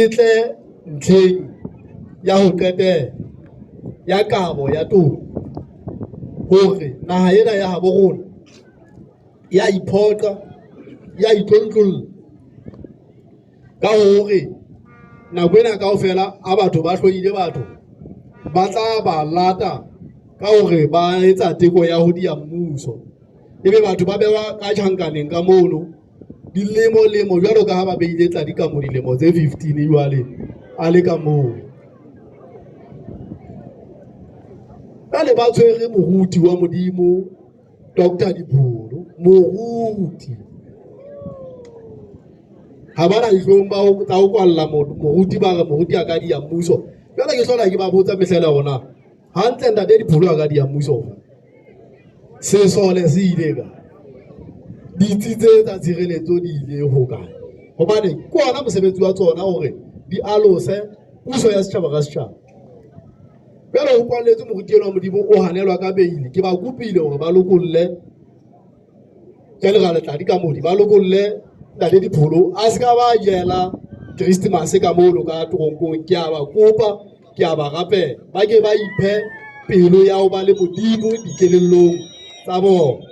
tle ntlheng ya ho qetela ya kabo ya toka hore naha ena ya habo rona ya iphoqa ya itlontlolola ka hore nako ena kaofela a batho ba hlodile batho ba tla ba lata ka hore ba etsa teko ya ho dia mmuso ebe batho ba bewa ka tjhankaneng ka mono dilemo jwalo ka ha ba beile tla di ka mo dilemo tse 15 jwale a le ka moo bale ba tshwere moruti wa modimo Dr. Dipholo moruti ha bana dihlong ba ho tsa ho kwalla moruti ba re moruti a ka dia mmuso jwale ke hlola ke ba botsa mehlela rona hantle ntate Dipholo a ka dia mmuso se sole se ile ka ditsi tse tsa tshireletso di ile ho kae hobane ke ona mosebetsi wa tsona hore di alose puso ya setjhaba ka setjhaba bjale ho kwalletswe moruti wa modimo o hanelwa ka beili ke ba kopile hore ba lokolle General Tladi ka modi ba lokolle ntate Dipholo a se ka ba jela Christmas ka mono ka toronkong ke a ba kopa ke a ba rapela ba ke ba iphe pelo ya ho ba le modimo dikelellong tsa bona.